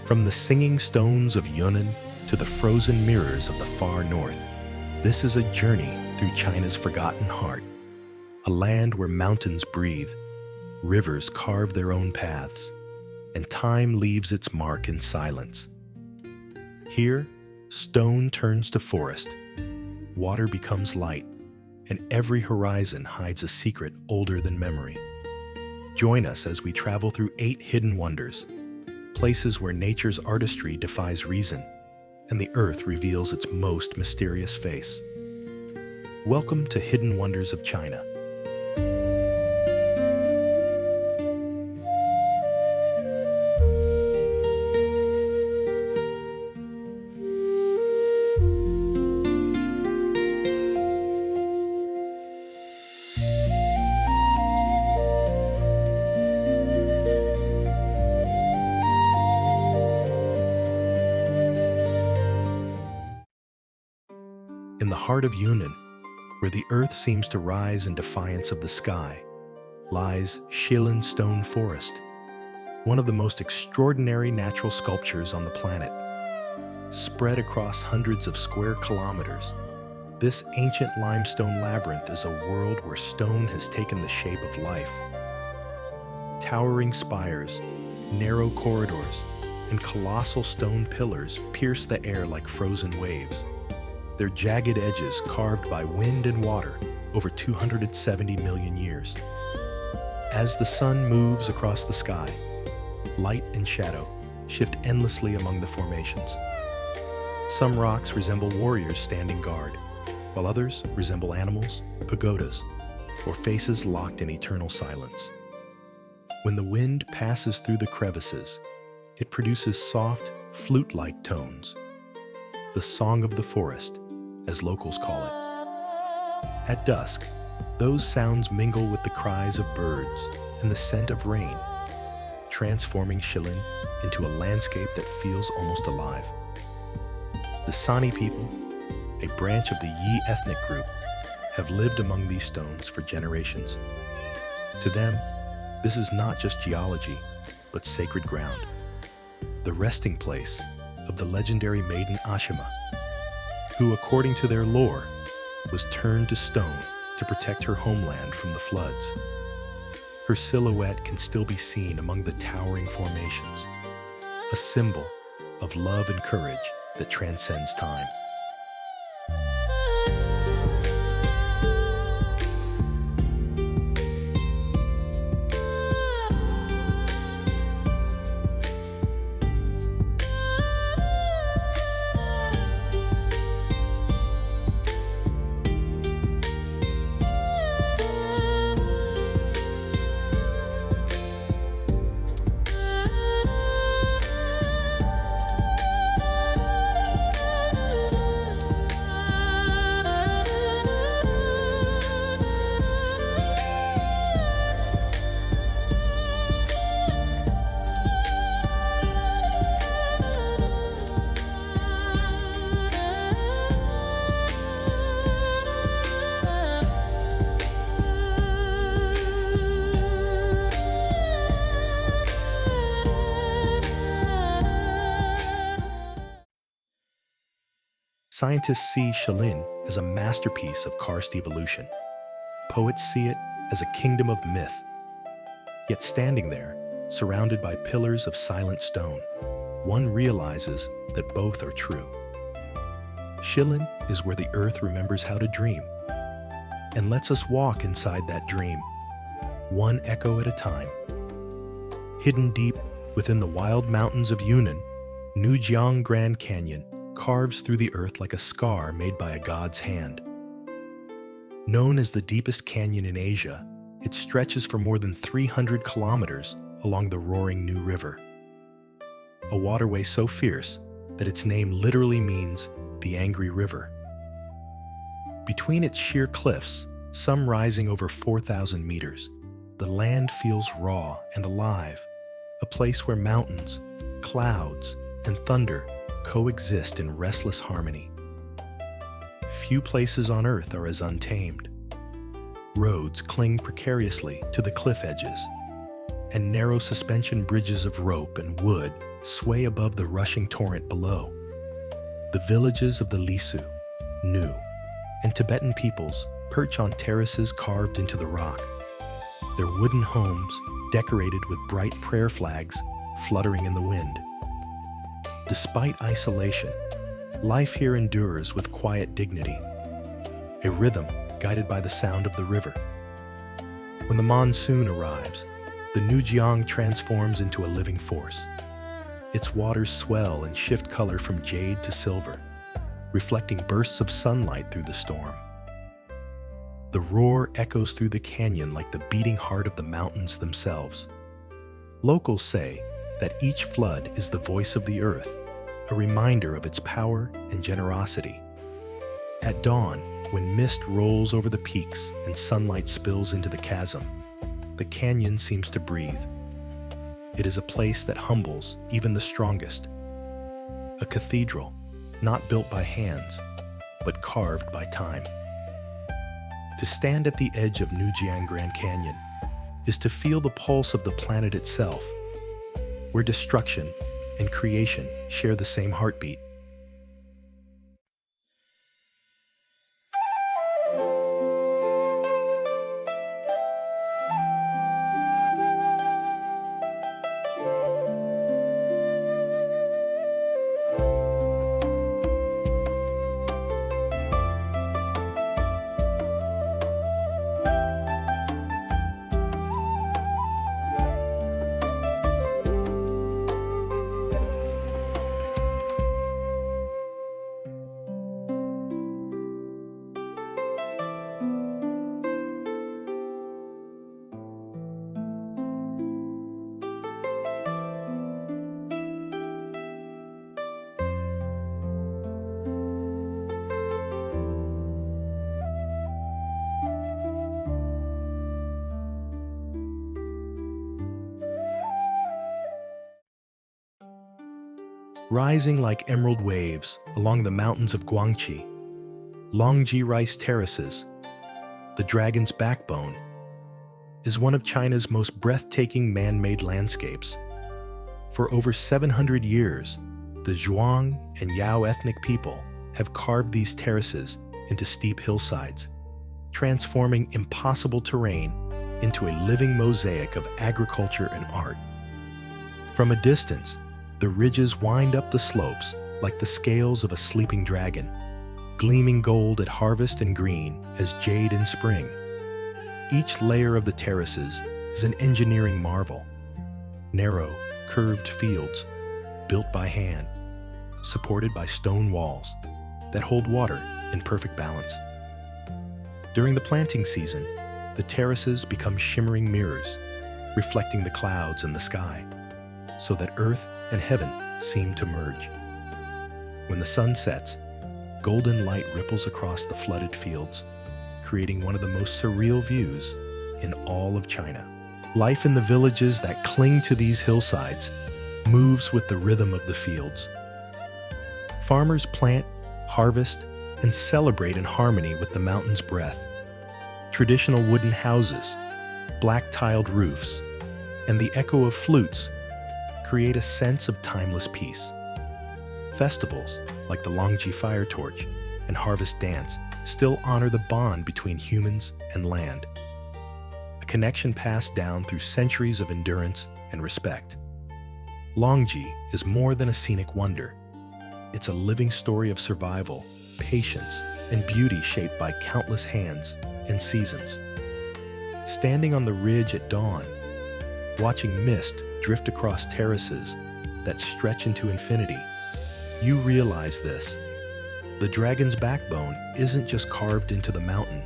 From the singing stones of Yunnan to the frozen mirrors of the far north, this is a journey through China's forgotten heart, a land where mountains breathe, rivers carve their own paths, and time leaves its mark in silence. Here, stone turns to forest, water becomes light, and every horizon hides a secret older than memory. Join us as we travel through 8 hidden wonders, places where nature's artistry defies reason, and the earth reveals its most mysterious face. Welcome to Hidden Wonders of China. In the heart of Yunnan, where the earth seems to rise in defiance of the sky, lies Shilin Stone Forest, one of the most extraordinary natural sculptures on the planet. Spread across hundreds of square kilometers, this ancient limestone labyrinth is a world where stone has taken the shape of life. Towering spires, narrow corridors, and colossal stone pillars pierce the air like frozen waves, their jagged edges carved by wind and water over 270 million years. As the sun moves across the sky, light and shadow shift endlessly among the formations. Some rocks resemble warriors standing guard, while others resemble animals, pagodas, or faces locked in eternal silence. When the wind passes through the crevices, it produces soft, flute-like tones, the song of the forest, as locals call it. At dusk, those sounds mingle with the cries of birds and the scent of rain, transforming Shilin into a landscape that feels almost alive. The Sani people, a branch of the Yi ethnic group, have lived among these stones for generations. To them, this is not just geology, but sacred ground, the resting place of the legendary maiden Ashima, who, according to their lore, was turned to stone to protect her homeland from the floods. Her silhouette can still be seen among the towering formations, a symbol of love and courage that transcends time. Scientists see Shilin as a masterpiece of karst evolution. Poets see it as a kingdom of myth. Yet standing there, surrounded by pillars of silent stone, one realizes that both are true. Shilin is where the earth remembers how to dream, and lets us walk inside that dream, one echo at a time. Hidden deep within the wild mountains of Yunnan, Nujiang Grand Canyon carves through the earth like a scar made by a god's hand. Known as the deepest canyon in Asia, it stretches for more than 300 kilometers along the roaring New River, a waterway so fierce that its name literally means the angry river. Between its sheer cliffs, some rising over 4,000 meters, the land feels raw and alive, a place where mountains, clouds, and thunder coexist in restless harmony. Few places on earth are as untamed. Roads cling precariously to the cliff edges, and narrow suspension bridges of rope and wood sway above the rushing torrent below. The villages of the Lisu, Nu, and Tibetan peoples perch on terraces carved into the rock, their wooden homes decorated with bright prayer flags fluttering in the wind. Despite isolation, life here endures with quiet dignity, a rhythm guided by the sound of the river. When the monsoon arrives, the Nujiang transforms into a living force. Its waters swell and shift color from jade to silver, reflecting bursts of sunlight through the storm. The roar echoes through the canyon like the beating heart of the mountains themselves. Locals say that each flood is the voice of the earth, a reminder of its power and generosity. At dawn, when mist rolls over the peaks and sunlight spills into the chasm, the canyon seems to breathe. It is a place that humbles even the strongest. A cathedral, not built by hands, but carved by time. To stand at the edge of Nujiang Grand Canyon is to feel the pulse of the planet itself, where destruction and creation share the same heartbeat. Rising like emerald waves along the mountains of Guangxi, Longji rice terraces, the dragon's backbone, is one of China's most breathtaking man-made landscapes. For over 700 years, the Zhuang and Yao ethnic people have carved these terraces into steep hillsides, transforming impossible terrain into a living mosaic of agriculture and art. From a distance, the ridges wind up the slopes like the scales of a sleeping dragon, gleaming gold at harvest and green as jade in spring. Each layer of the terraces is an engineering marvel. Narrow, curved fields, built by hand, supported by stone walls that hold water in perfect balance. During the planting season, the terraces become shimmering mirrors, reflecting the clouds and the sky, so that earth and heaven seem to merge. When the sun sets, golden light ripples across the flooded fields, creating one of the most surreal views in all of China. Life in the villages that cling to these hillsides moves with the rhythm of the fields. Farmers plant, harvest, and celebrate in harmony with the mountain's breath. Traditional wooden houses, black-tiled roofs, and the echo of flutes create a sense of timeless peace. Festivals like the Longji fire torch and harvest dance still honor the bond between humans and land, a connection passed down through centuries of endurance and respect. Longji is more than a scenic wonder. It's a living story of survival, patience, and beauty shaped by countless hands and seasons. Standing on the ridge at dawn, watching mist drift across terraces that stretch into infinity, you realize this. The dragon's backbone isn't just carved into the mountain,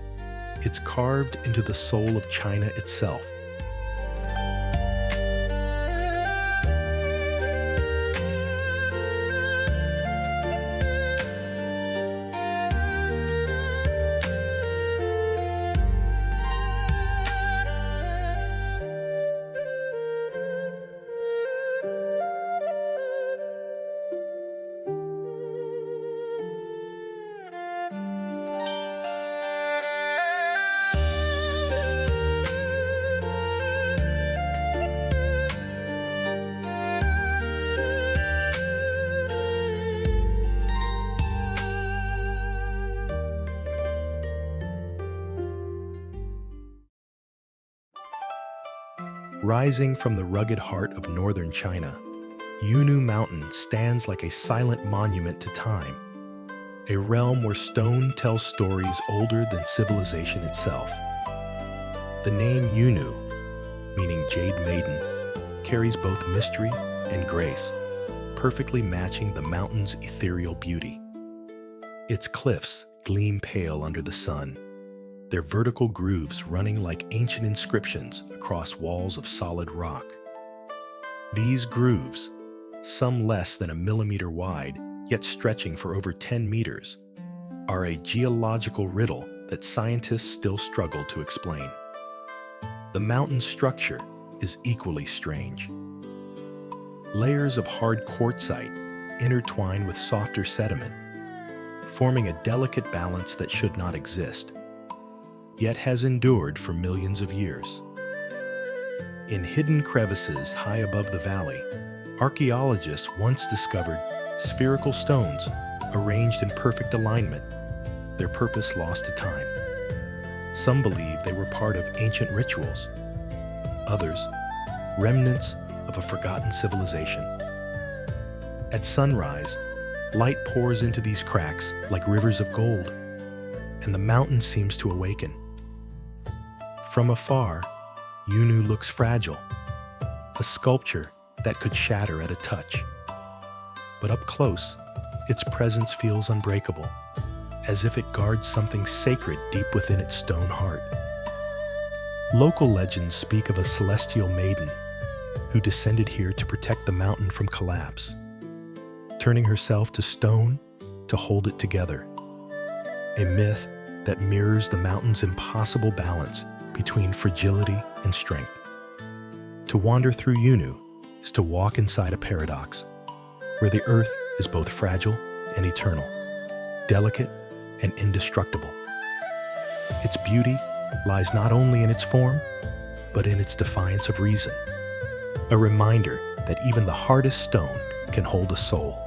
it's carved into the soul of China itself. Rising from the rugged heart of northern China, Yunu Mountain stands like a silent monument to time, a realm where stone tells stories older than civilization itself. The name Yunu, meaning Jade Maiden, carries both mystery and grace, perfectly matching the mountain's ethereal beauty. Its cliffs gleam pale under the sun, their vertical grooves running like ancient inscriptions across walls of solid rock. These grooves, some less than a millimeter wide, yet stretching for over 10 meters, are a geological riddle that scientists still struggle to explain. The mountain's structure is equally strange. Layers of hard quartzite intertwine with softer sediment, forming a delicate balance that should not exist, yet has endured for millions of years. In hidden crevices high above the valley, archaeologists once discovered spherical stones arranged in perfect alignment, their purpose lost to time. Some believe they were part of ancient rituals. Others, remnants of a forgotten civilization. At sunrise, light pours into these cracks like rivers of gold, and the mountain seems to awaken. From afar, Yunu looks fragile, a sculpture that could shatter at a touch. But up close, its presence feels unbreakable, as if it guards something sacred deep within its stone heart. Local legends speak of a celestial maiden who descended here to protect the mountain from collapse, turning herself to stone to hold it together. A myth that mirrors the mountain's impossible balance between fragility and strength. To wander through Yunu is to walk inside a paradox, where the earth is both fragile and eternal, delicate and indestructible. Its beauty lies not only in its form, but in its defiance of reason, a reminder that even the hardest stone can hold a soul.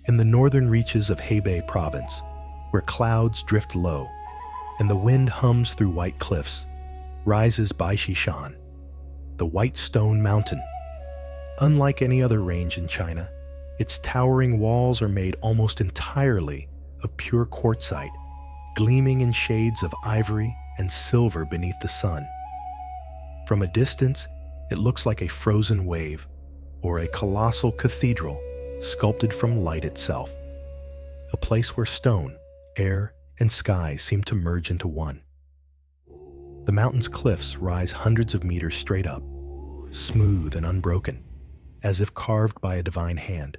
In the northern reaches of Hebei province, where clouds drift low and the wind hums through white cliffs, rises Baishi Shan, the white stone mountain. Unlike any other range in China, its towering walls are made almost entirely of pure quartzite, gleaming in shades of ivory and silver beneath the sun. From a distance, it looks like a frozen wave or a colossal cathedral sculpted from light itself, a place where stone, air, and sky seem to merge into one. The mountain's cliffs rise hundreds of meters straight up, smooth and unbroken, as if carved by a divine hand.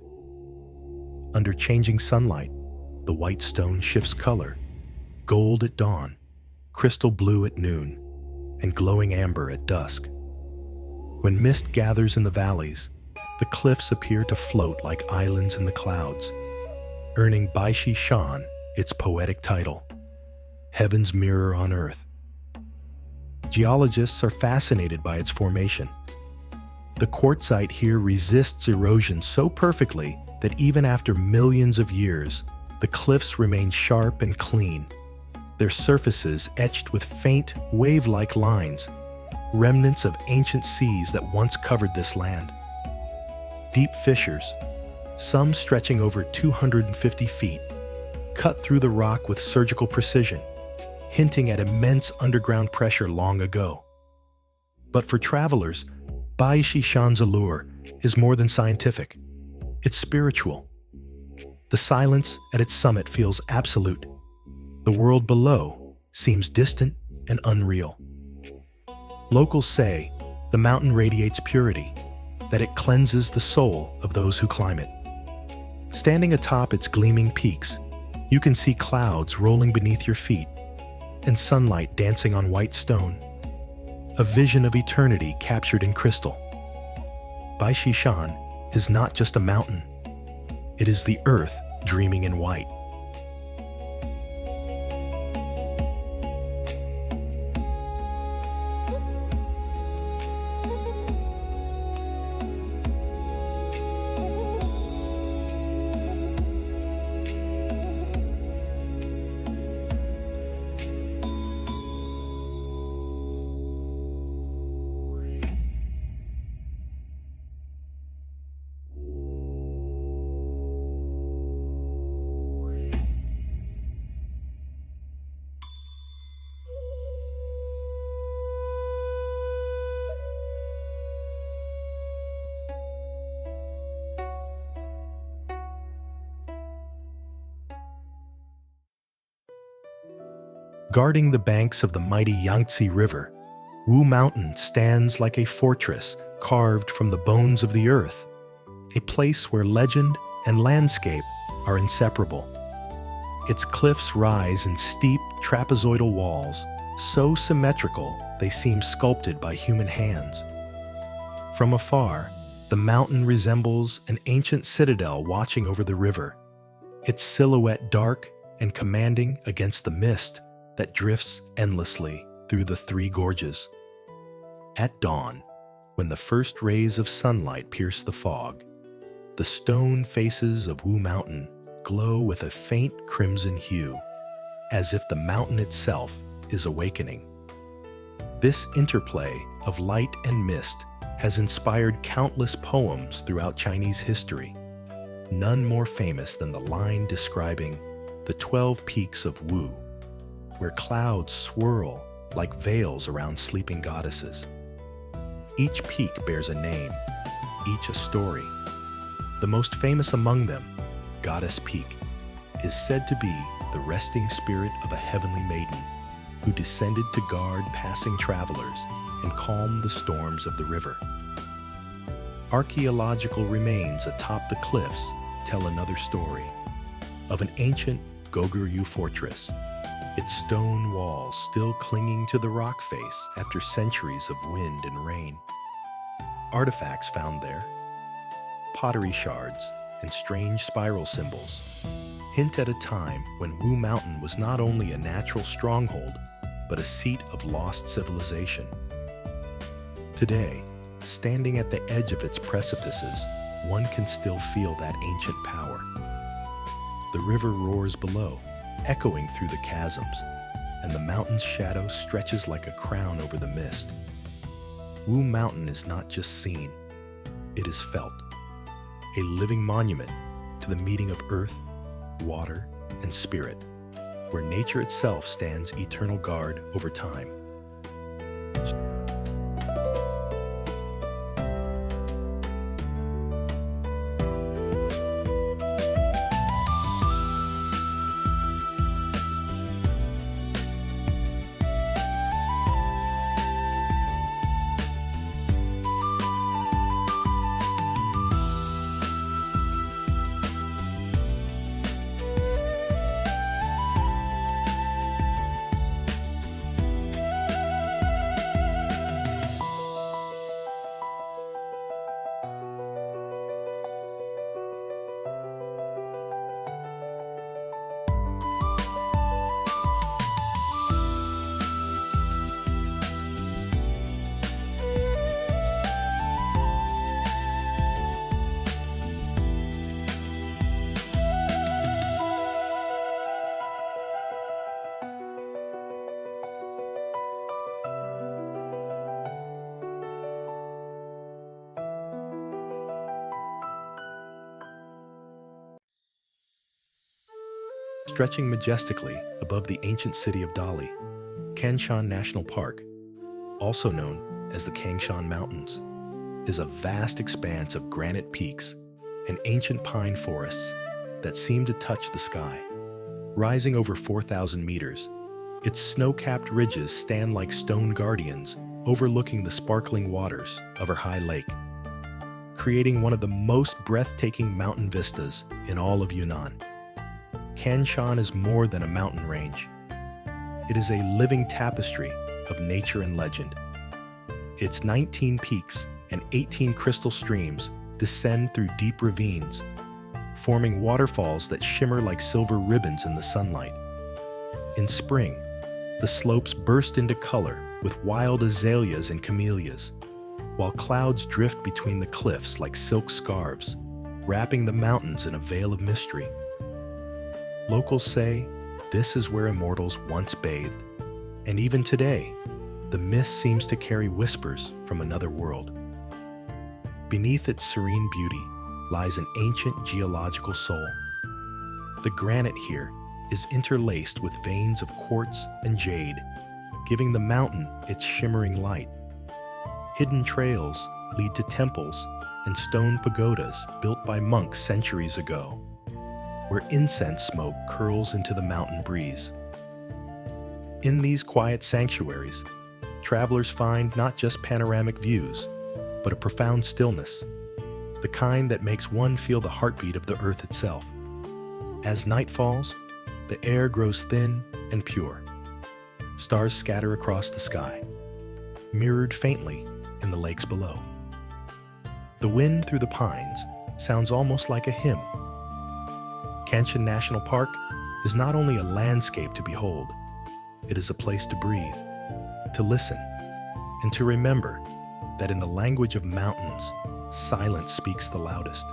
Under changing sunlight, the white stone shifts color, gold at dawn, crystal blue at noon, and glowing amber at dusk. When mist gathers in the valleys, the cliffs appear to float like islands in the clouds, earning Baishi Shan its poetic title, Heaven's Mirror on Earth. Geologists are fascinated by its formation. The quartzite here resists erosion so perfectly that even after millions of years, the cliffs remain sharp and clean, their surfaces etched with faint, wave-like lines, remnants of ancient seas that once covered this land. Deep fissures, some stretching over 250 feet, cut through the rock with surgical precision, hinting at immense underground pressure long ago. But for travelers, Baishi Shan's allure is more than scientific. It's spiritual. The silence at its summit feels absolute. The world below seems distant and unreal. Locals say the mountain radiates purity, that it cleanses the soul of those who climb it. Standing atop its gleaming peaks, you can see clouds rolling beneath your feet and sunlight dancing on white stone, a vision of eternity captured in crystal. Baishi Shan is not just a mountain, it is the earth dreaming in white. Guarding the banks of the mighty Yangtze River, Wu Mountain stands like a fortress carved from the bones of the earth, a place where legend and landscape are inseparable. Its cliffs rise in steep trapezoidal walls, so symmetrical they seem sculpted by human hands. From afar, the mountain resembles an ancient citadel watching over the river, its silhouette dark and commanding against the mist that drifts endlessly through the three gorges. At dawn, when the first rays of sunlight pierce the fog, the stone faces of Wu Mountain glow with a faint crimson hue, as if the mountain itself is awakening. This interplay of light and mist has inspired countless poems throughout Chinese history, none more famous than the line describing the 12 peaks of Wu, where clouds swirl like veils around sleeping goddesses. Each peak bears a name, each a story. The most famous among them, Goddess Peak, is said to be the resting spirit of a heavenly maiden who descended to guard passing travelers and calm the storms of the river. Archaeological remains atop the cliffs tell another story of an ancient Goguryeo fortress, its stone walls still clinging to the rock face after centuries of wind and rain. Artifacts found there, pottery shards and strange spiral symbols, hint at a time when Wu Mountain was not only a natural stronghold, but a seat of lost civilization. Today, standing at the edge of its precipices, one can still feel that ancient power. The river roars below, echoing through the chasms, and the mountain's shadow stretches like a crown over the mist. Wu Mountain is not just seen, it is felt, a living monument to the meeting of earth, water, and spirit, where nature itself stands eternal guard over time. Stretching majestically above the ancient city of Dali, Cangshan National Park, also known as the Cangshan Mountains, is a vast expanse of granite peaks and ancient pine forests that seem to touch the sky. Rising over 4,000 meters, its snow-capped ridges stand like stone guardians overlooking the sparkling waters of her high lake, creating one of the most breathtaking mountain vistas in all of Yunnan. Cangshan is more than a mountain range. It is a living tapestry of nature and legend. Its 19 peaks and 18 crystal streams descend through deep ravines, forming waterfalls that shimmer like silver ribbons in the sunlight. In spring, the slopes burst into color with wild azaleas and camellias, while clouds drift between the cliffs like silk scarves, wrapping the mountains in a veil of mystery. Locals say this is where immortals once bathed, and even today, the mist seems to carry whispers from another world. Beneath its serene beauty lies an ancient geological soul. The granite here is interlaced with veins of quartz and jade, giving the mountain its shimmering light. Hidden trails lead to temples and stone pagodas built by monks centuries ago, where incense smoke curls into the mountain breeze. In these quiet sanctuaries, travelers find not just panoramic views, but a profound stillness, the kind that makes one feel the heartbeat of the earth itself. As night falls, the air grows thin and pure. Stars scatter across the sky, mirrored faintly in the lakes below. The wind through the pines sounds almost like a hymn. Cangshan National Park is not only a landscape to behold, it is a place to breathe, to listen, and to remember that in the language of mountains, silence speaks the loudest.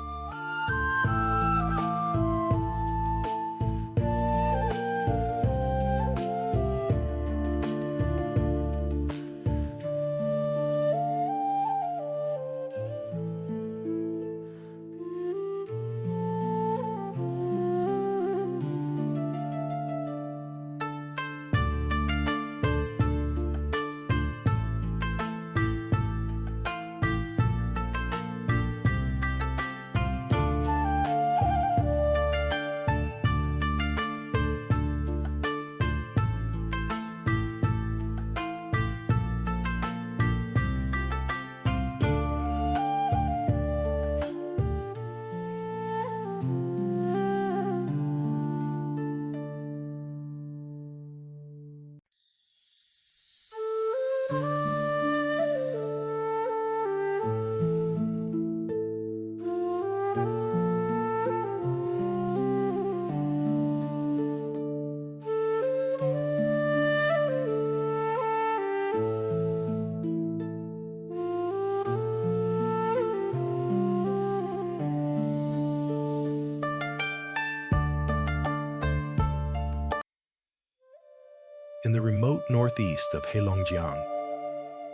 In the remote northeast of Heilongjiang,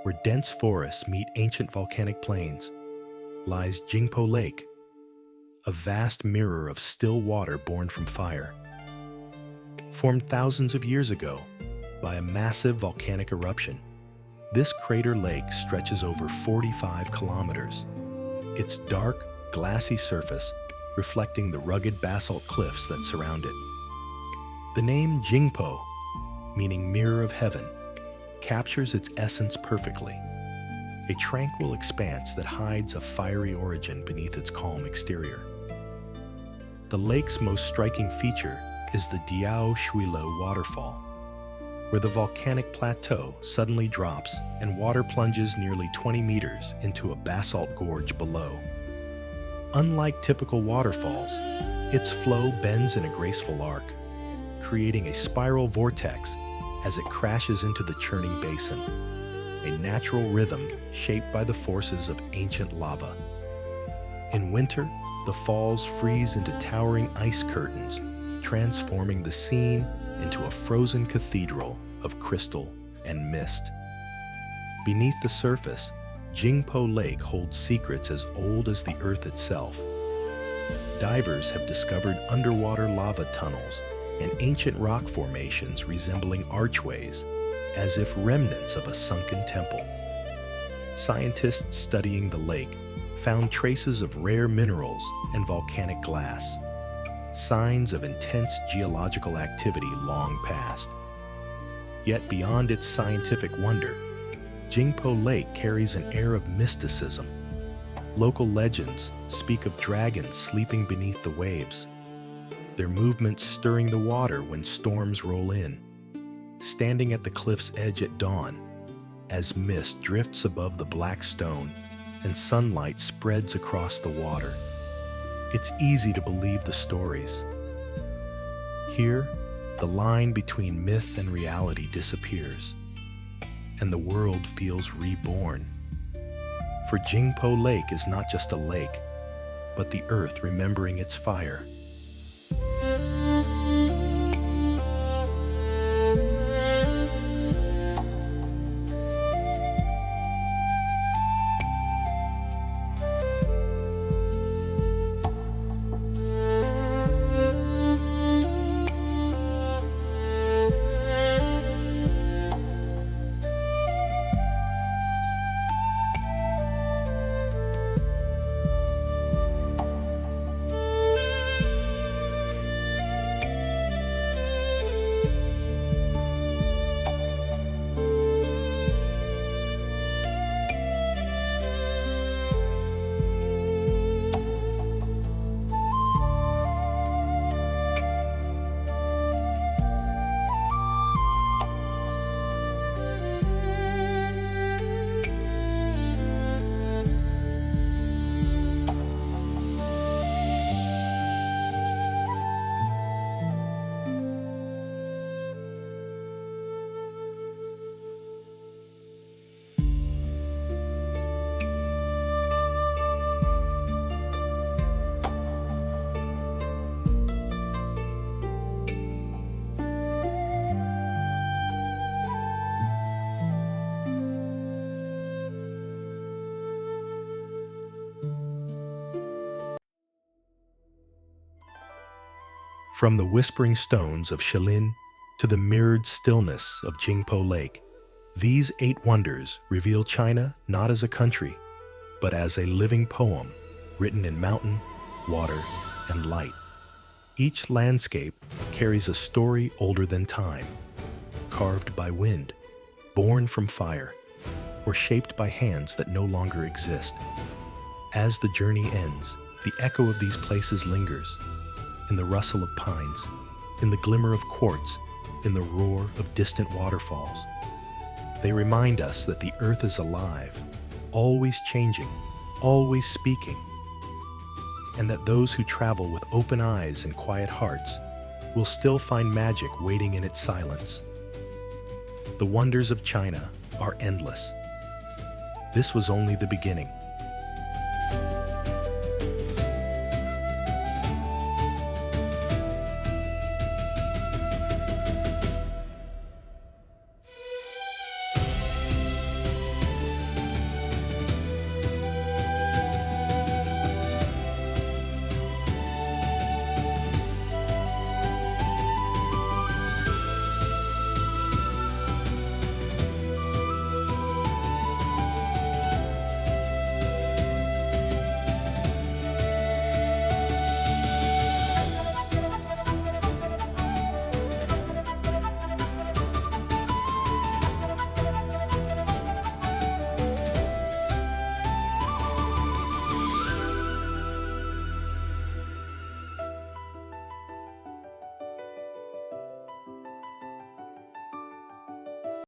where dense forests meet ancient volcanic plains, lies Jingpo Lake, a vast mirror of still water born from fire. Formed thousands of years ago by a massive volcanic eruption, this crater lake stretches over 45 kilometers, its dark, glassy surface reflecting the rugged basalt cliffs that surround it. The name Jingpo, meaning mirror of heaven, captures its essence perfectly, a tranquil expanse that hides a fiery origin beneath its calm exterior. The lake's most striking feature is the Diao Shuilo waterfall, where the volcanic plateau suddenly drops and water plunges nearly 20 meters into a basalt gorge below. Unlike typical waterfalls, its flow bends in a graceful arc, creating a spiral vortex as it crashes into the churning basin, a natural rhythm shaped by the forces of ancient lava. In winter, the falls freeze into towering ice curtains, transforming the scene into a frozen cathedral of crystal and mist. Beneath the surface, Jingpo Lake holds secrets as old as the earth itself. Divers have discovered underwater lava tunnels and ancient rock formations resembling archways, as if remnants of a sunken temple. Scientists studying the lake found traces of rare minerals and volcanic glass, signs of intense geological activity long past. Yet beyond its scientific wonder, Jingpo Lake carries an air of mysticism. Local legends speak of dragons sleeping beneath the waves, their movements stirring the water when storms roll in. Standing at the cliff's edge at dawn, as mist drifts above the black stone and sunlight spreads across the water, it's easy to believe the stories. Here, the line between myth and reality disappears, and the world feels reborn. For Jingpo Lake is not just a lake, but the earth remembering its fire. From the whispering stones of Shilin to the mirrored stillness of Jingpo Lake, these 8 wonders reveal China not as a country, but as a living poem written in mountain, water, and light. Each landscape carries a story older than time, carved by wind, born from fire, or shaped by hands that no longer exist. As the journey ends, the echo of these places lingers, in the rustle of pines, in the glimmer of quartz, in the roar of distant waterfalls. They remind us that the earth is alive, always changing, always speaking, and that those who travel with open eyes and quiet hearts will still find magic waiting in its silence. The wonders of China are endless. This was only the beginning.